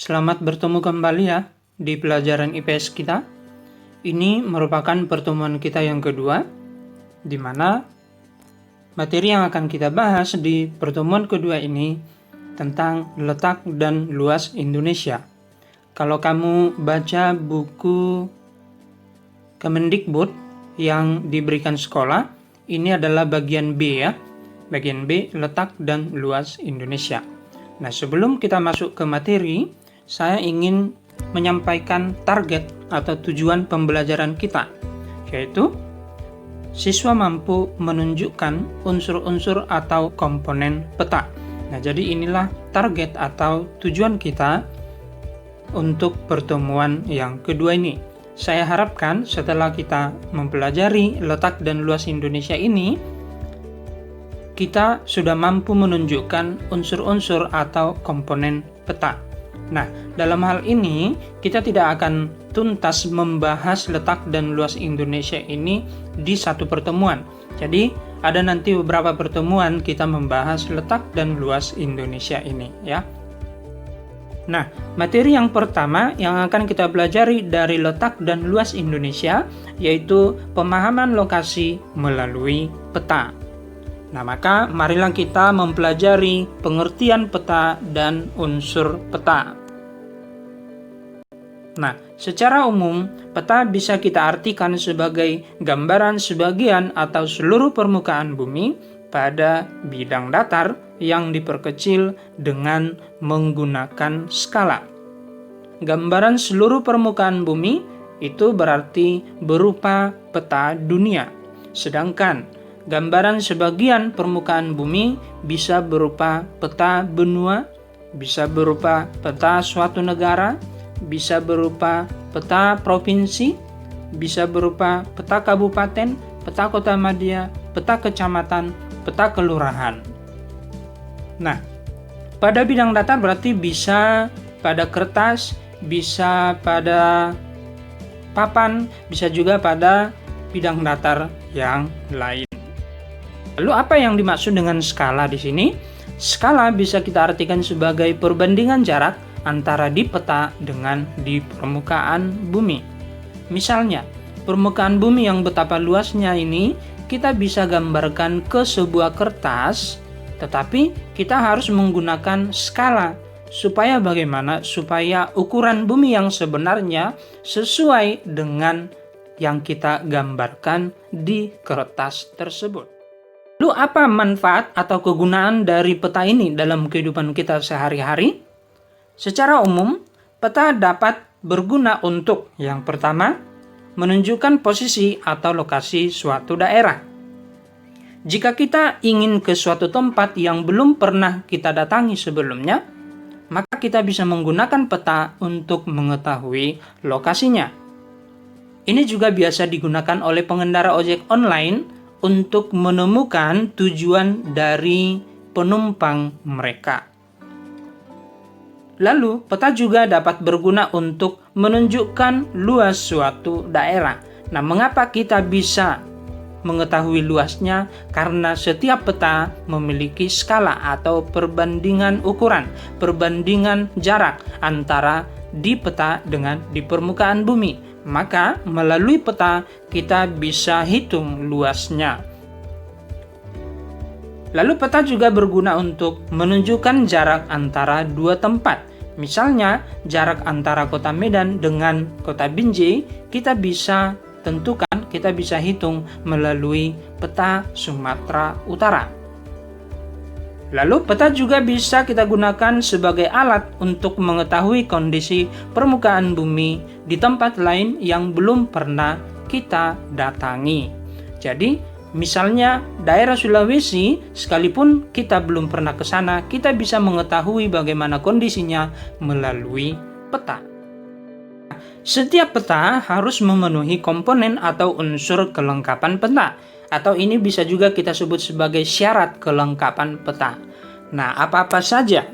Selamat bertemu kembali ya di pelajaran IPS kita. Ini merupakan pertemuan kita yang kedua, di mana materi yang akan kita bahas di pertemuan kedua ini tentang letak dan luas Indonesia. Kalau kamu baca buku Kemendikbud yang diberikan sekolah, ini adalah bagian B ya. Bagian B, letak dan luas Indonesia. Nah, sebelum kita masuk ke materi, saya ingin menyampaikan target atau tujuan pembelajaran kita, yaitu siswa mampu menunjukkan unsur-unsur atau komponen peta. Nah, jadi inilah target atau tujuan kita untuk pertemuan yang kedua ini. Saya harapkan setelah kita mempelajari letak dan luas Indonesia ini, kita sudah mampu menunjukkan unsur-unsur atau komponen peta. Nah, dalam hal ini kita tidak akan tuntas membahas letak dan luas Indonesia ini di satu pertemuan. Jadi, ada nanti beberapa pertemuan kita membahas letak dan luas Indonesia ini ya. Nah, materi yang pertama yang akan kita pelajari dari letak dan luas Indonesia yaitu pemahaman lokasi melalui peta. Nah, maka marilah kita mempelajari pengertian peta dan unsur peta. Nah, secara umum, peta bisa kita artikan sebagai gambaran sebagian atau seluruh permukaan bumi pada bidang datar yang diperkecil dengan menggunakan skala. Gambaran seluruh permukaan bumi itu berarti berupa peta dunia. Sedangkan gambaran sebagian permukaan bumi bisa berupa peta benua, bisa berupa peta suatu negara, bisa berupa peta provinsi, bisa berupa peta kabupaten, peta kota madya, peta kecamatan, peta kelurahan. Nah, pada bidang datar berarti bisa pada kertas, bisa pada papan, bisa juga pada bidang datar yang lain. Lalu apa yang dimaksud dengan skala di sini? Skala bisa kita artikan sebagai perbandingan jarak antara di peta dengan di permukaan bumi. Misalnya, permukaan bumi yang betapa luasnya ini kita bisa gambarkan ke sebuah kertas, tetapi kita harus menggunakan skala. Supaya bagaimana? Supaya ukuran bumi yang sebenarnya sesuai dengan yang kita gambarkan di kertas tersebut. Lalu apa manfaat atau kegunaan dari peta ini dalam kehidupan kita sehari-hari? Secara umum, peta dapat berguna untuk yang pertama, menunjukkan posisi atau lokasi suatu daerah. Jika kita ingin ke suatu tempat yang belum pernah kita datangi sebelumnya, maka kita bisa menggunakan peta untuk mengetahui lokasinya. Ini juga biasa digunakan oleh pengendara ojek online untuk menemukan tujuan dari penumpang mereka. Lalu, peta juga dapat berguna untuk menunjukkan luas suatu daerah. Nah, mengapa kita bisa mengetahui luasnya? Karena setiap peta memiliki skala atau perbandingan ukuran, perbandingan jarak antara di peta dengan di permukaan bumi. Maka, melalui peta kita bisa hitung luasnya. Lalu peta juga berguna untuk menunjukkan jarak antara dua tempat. Misalnya, jarak antara kota Medan dengan kota Binjai kita bisa tentukan, kita bisa hitung melalui peta Sumatera Utara. Lalu peta juga bisa kita gunakan sebagai alat untuk mengetahui kondisi permukaan bumi di tempat lain yang belum pernah kita datangi. Jadi, misalnya daerah Sulawesi, sekalipun kita belum pernah ke sana, kita bisa mengetahui bagaimana kondisinya melalui peta. Setiap peta harus memenuhi komponen atau unsur kelengkapan peta, atau ini bisa juga kita sebut sebagai syarat kelengkapan peta. Nah, apa-apa saja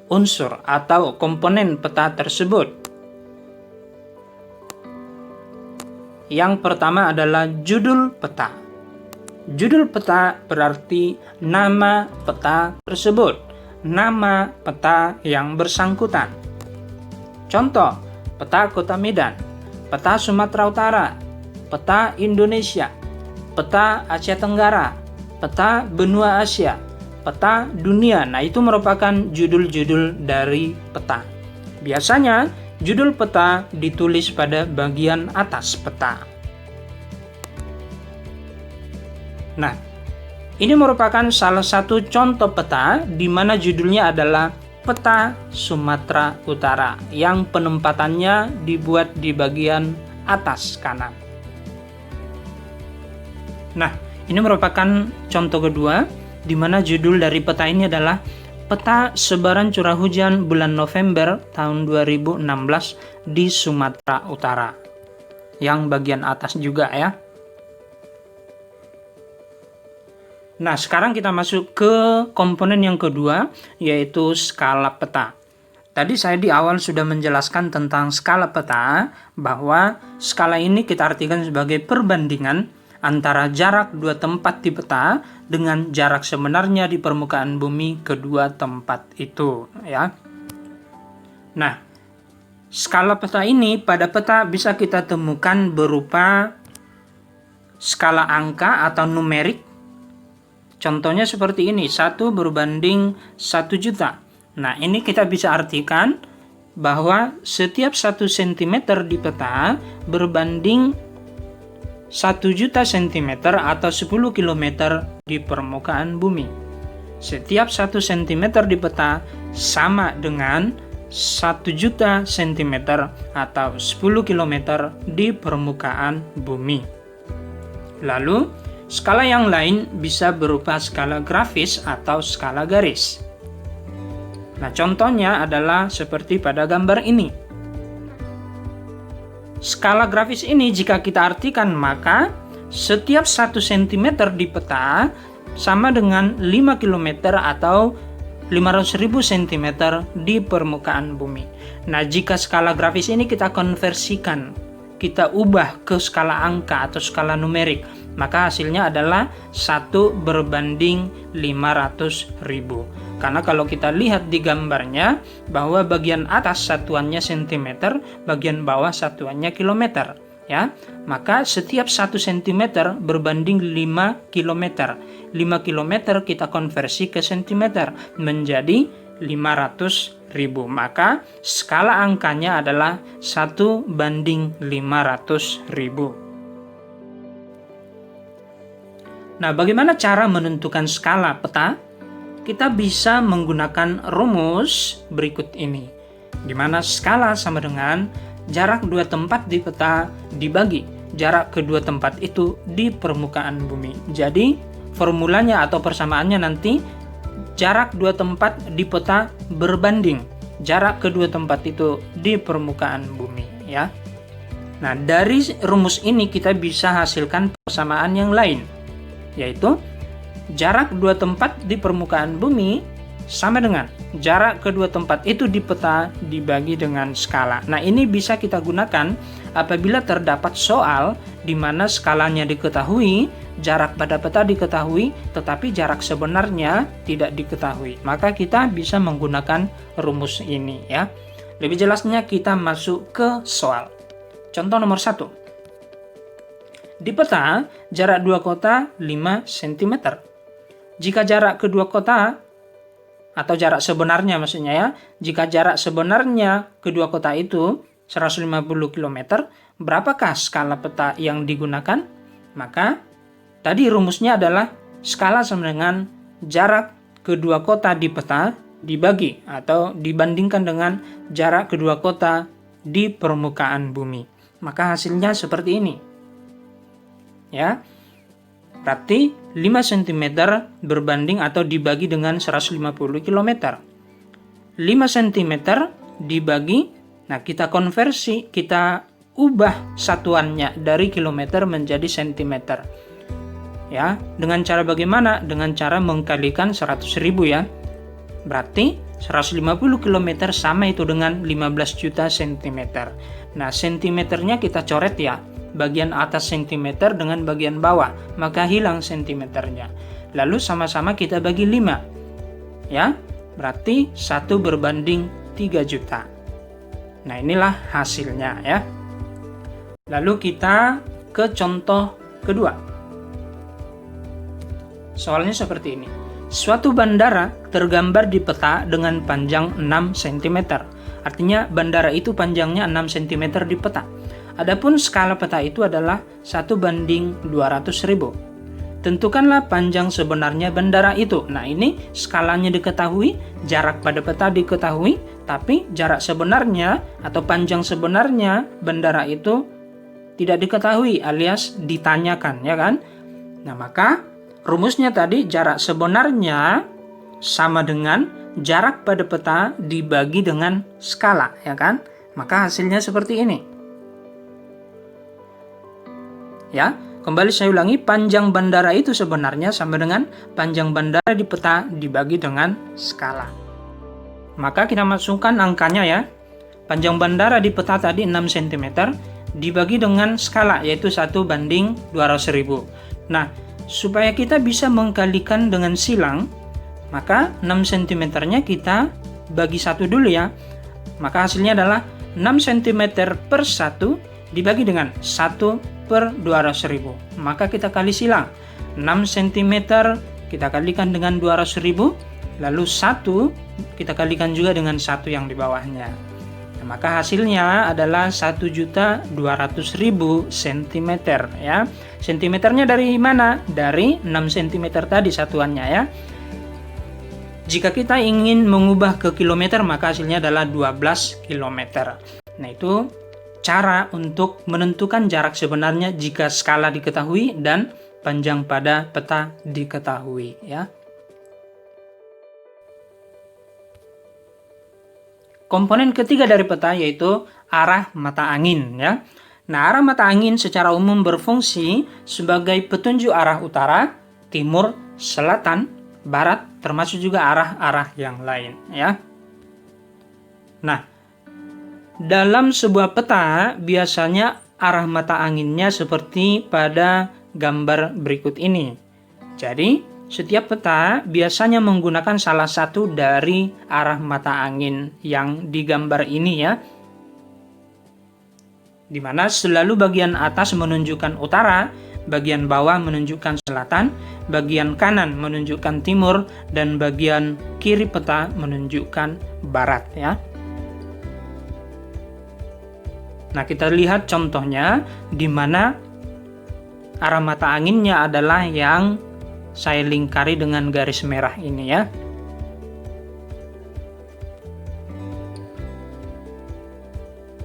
unsur atau komponen peta tersebut? Yang pertama adalah judul peta. Judul peta berarti nama peta tersebut, nama peta yang bersangkutan. Contoh, peta Kota Medan, peta Sumatera Utara, peta Indonesia, peta Asia Tenggara, peta benua Asia, peta dunia. Nah, itu merupakan judul-judul dari peta. Biasanya, judul peta ditulis pada bagian atas peta. Nah, ini merupakan salah satu contoh peta di mana judulnya adalah peta Sumatera Utara yang penempatannya dibuat di bagian atas kanan. Nah, ini merupakan contoh kedua di mana judul dari peta ini adalah peta sebaran curah hujan bulan November tahun 2016 di Sumatera Utara. Yang bagian atas juga ya. Nah, sekarang kita masuk ke komponen yang kedua, yaitu skala peta. Tadi saya di awal sudah menjelaskan tentang skala peta, bahwa skala ini kita artikan sebagai perbandingan antara jarak dua tempat di peta dengan jarak sebenarnya di permukaan bumi kedua tempat itu, ya. Nah, skala peta ini pada peta bisa kita temukan berupa skala angka atau numerik. Contohnya seperti ini, 1 berbanding 1 juta. Nah, ini kita bisa artikan bahwa setiap 1 cm di peta berbanding 1 juta cm atau 10 km di permukaan bumi. Setiap 1 cm di peta sama dengan 1 juta cm atau 10 km di permukaan bumi. Lalu, skala yang lain bisa berupa skala grafis atau skala garis. Nah, contohnya adalah seperti pada gambar ini. Skala grafis ini jika kita artikan, maka setiap 1 cm di peta sama dengan 5 km atau 500.000 cm di permukaan bumi. Nah, jika skala grafis ini kita konversikan, kita ubah ke skala angka atau skala numerik, maka hasilnya adalah 1 berbanding 500.000. Karena kalau kita lihat di gambarnya, bahwa bagian atas satuannya cm, bagian bawah satuannya kilometer, ya. Maka setiap 1 cm berbanding 5 km. 5 km kita konversi ke cm menjadi 500.000. Maka skala angkanya adalah 1 banding 500.000. Nah, bagaimana cara menentukan skala peta? Kita bisa menggunakan rumus berikut ini, di mana skala sama dengan jarak dua tempat di peta dibagi jarak kedua tempat itu di permukaan bumi. Jadi, formulanya atau persamaannya nanti jarak dua tempat di peta berbanding jarak kedua tempat itu di permukaan bumi, ya. Nah, dari rumus ini kita bisa hasilkan persamaan yang lain, yaitu jarak dua tempat di permukaan bumi sama dengan jarak kedua tempat itu di peta dibagi dengan skala. Nah, ini bisa kita gunakan apabila terdapat soal di mana skalanya diketahui, jarak pada peta diketahui, tetapi jarak sebenarnya tidak diketahui. Maka kita bisa menggunakan rumus ini, ya. Lebih jelasnya kita masuk ke soal. Contoh nomor 1. Di peta, jarak dua kota 5 cm. Jika jarak kedua kota, atau jarak sebenarnya maksudnya ya, jika jarak sebenarnya kedua kota itu 150 km, berapakah skala peta yang digunakan? Maka, tadi rumusnya adalah skala sama dengan jarak kedua kota di peta dibagi atau dibandingkan dengan jarak kedua kota di permukaan bumi. Maka hasilnya seperti ini. Ya, berarti 5 cm berbanding atau dibagi dengan 150 km. 5 cm dibagi, nah kita konversi, kita ubah satuannya dari kilometer menjadi cm. Ya, dengan cara bagaimana? Dengan cara mengkalikan 100.000 ya. Berarti 150 km sama itu dengan 15 juta cm. Nah, sentimeternya kita coret ya. Bagian atas sentimeter dengan bagian bawah, maka hilang sentimeternya. Lalu sama-sama kita bagi 5. Ya, berarti 1 berbanding 3 juta. Nah, inilah hasilnya ya. Lalu kita ke contoh kedua. Soalnya seperti ini. Suatu bandara tergambar di peta dengan panjang 6 cm. Artinya bandara itu panjangnya 6 cm di peta. Adapun skala peta itu adalah 1:200.000. Tentukanlah panjang sebenarnya bandara itu. Nah, ini skalanya diketahui, jarak pada peta diketahui, tapi jarak sebenarnya atau panjang sebenarnya bandara itu tidak diketahui alias ditanyakan, ya kan? Nah, maka rumusnya tadi jarak sebenarnya sama dengan jarak pada peta dibagi dengan skala, ya kan? Maka hasilnya seperti ini. Ya. Kembali saya ulangi, panjang bandara itu sebenarnya sama dengan panjang bandara di peta dibagi dengan skala. Maka kita masukkan angkanya ya. Panjang bandara di peta tadi 6 cm dibagi dengan skala yaitu 1:200.000. Nah, supaya kita bisa mengkalikan dengan silang, maka 6 cm-nya kita bagi 1 dulu ya. Maka hasilnya adalah 6 cm per 1 dibagi dengan 1/200.000. Maka kita kali silang. 6 cm kita kalikan dengan 200.000, lalu 1 kita kalikan juga dengan 1 yang di bawahnya. Nah, maka hasilnya adalah 1.200.000 cm ya. Sentimeternya dari mana? Dari 6 cm tadi satuannya ya. Jika kita ingin mengubah ke kilometer, maka hasilnya adalah 12 km. Nah, itu cara untuk menentukan jarak sebenarnya jika skala diketahui dan panjang pada peta diketahui ya. Komponen ketiga dari peta yaitu arah mata angin ya. Nah, arah mata angin secara umum berfungsi sebagai petunjuk arah utara, timur, selatan, barat, termasuk juga arah-arah yang lain ya. Nah, dalam sebuah peta, biasanya arah mata anginnya seperti pada gambar berikut ini. Jadi, setiap peta biasanya menggunakan salah satu dari arah mata angin yang digambar ini ya. Di mana selalu bagian atas menunjukkan utara, bagian bawah menunjukkan selatan, bagian kanan menunjukkan timur, dan bagian kiri peta menunjukkan barat ya. Nah, kita lihat contohnya di mana arah mata anginnya adalah yang saya lingkari dengan garis merah ini ya.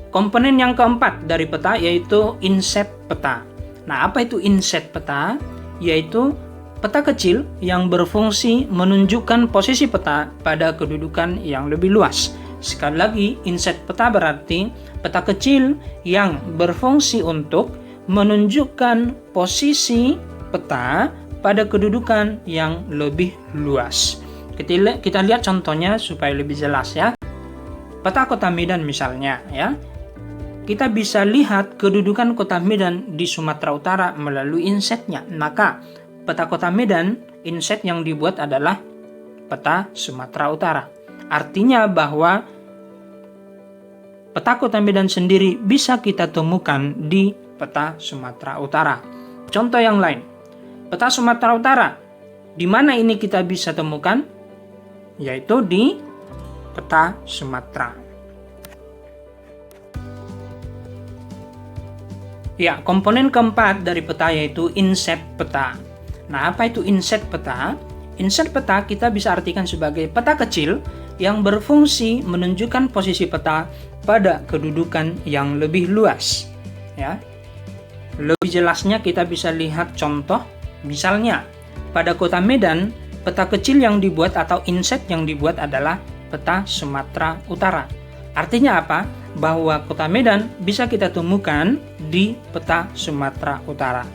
Komponen yang keempat dari peta yaitu inset peta. Nah, apa itu inset peta? Yaitu peta kecil yang berfungsi menunjukkan posisi peta pada kedudukan yang lebih luas. Sekali lagi, inset peta berarti peta kecil yang berfungsi untuk menunjukkan posisi peta pada kedudukan yang lebih luas. Kita lihat contohnya supaya lebih jelas ya. Peta kota Medan misalnya ya. Kita bisa lihat kedudukan kota Medan di Sumatera Utara melalui insetnya. Maka peta kota Medan, inset yang dibuat adalah peta Sumatera Utara. Artinya bahwa peta kota Medan sendiri bisa kita temukan di peta Sumatera Utara. Contoh yang lain, peta Sumatera Utara. Di mana ini kita bisa temukan? Yaitu di peta Sumatera. Ya, komponen keempat dari peta yaitu inset peta. Nah, apa itu inset peta? Inset peta kita bisa artikan sebagai peta kecil yang berfungsi menunjukkan posisi peta pada kedudukan yang lebih luas. Ya. Lebih jelasnya kita bisa lihat contoh, misalnya pada kota Medan, peta kecil yang dibuat atau inset yang dibuat adalah peta Sumatera Utara. Artinya apa? Bahwa kota Medan bisa kita temukan di peta Sumatera Utara.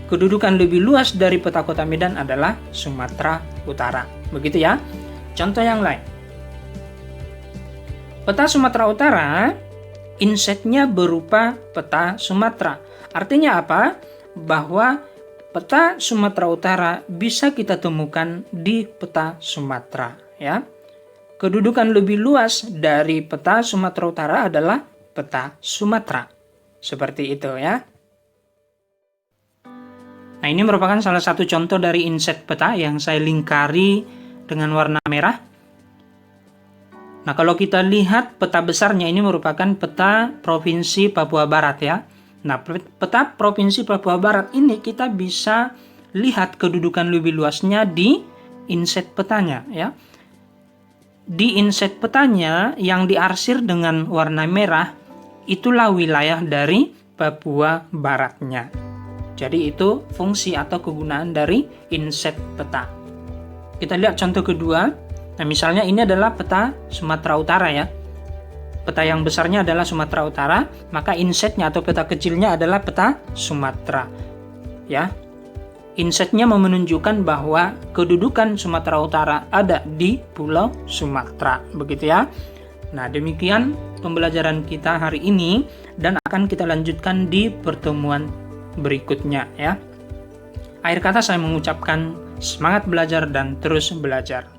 Kedudukan lebih luas dari peta kota Medan adalah Sumatera Utara. Begitu ya. Contoh yang lain. Peta Sumatera Utara, insetnya berupa peta Sumatera. Artinya apa? Bahwa peta Sumatera Utara bisa kita temukan di peta Sumatera. Ya. Kedudukan lebih luas dari peta Sumatera Utara adalah peta Sumatera. Seperti itu ya. Nah, ini merupakan salah satu contoh dari inset peta yang saya lingkari dengan warna merah. Nah, kalau kita lihat peta besarnya ini merupakan peta Provinsi Papua Barat ya. Nah, peta Provinsi Papua Barat ini kita bisa lihat kedudukan lebih luasnya di inset petanya ya. Di inset petanya yang diarsir dengan warna merah, itulah wilayah dari Papua Baratnya. Jadi itu fungsi atau kegunaan dari inset peta. Kita lihat contoh kedua. Nah, misalnya ini adalah peta Sumatera Utara ya. Peta yang besarnya adalah Sumatera Utara, maka insetnya atau peta kecilnya adalah peta Sumatera. Ya. Insetnya menunjukkan bahwa kedudukan Sumatera Utara ada di Pulau Sumatera, begitu ya. Nah, demikian pembelajaran kita hari ini dan akan kita lanjutkan di pertemuan berikutnya ya. Akhir kata saya mengucapkan semangat belajar dan terus belajar.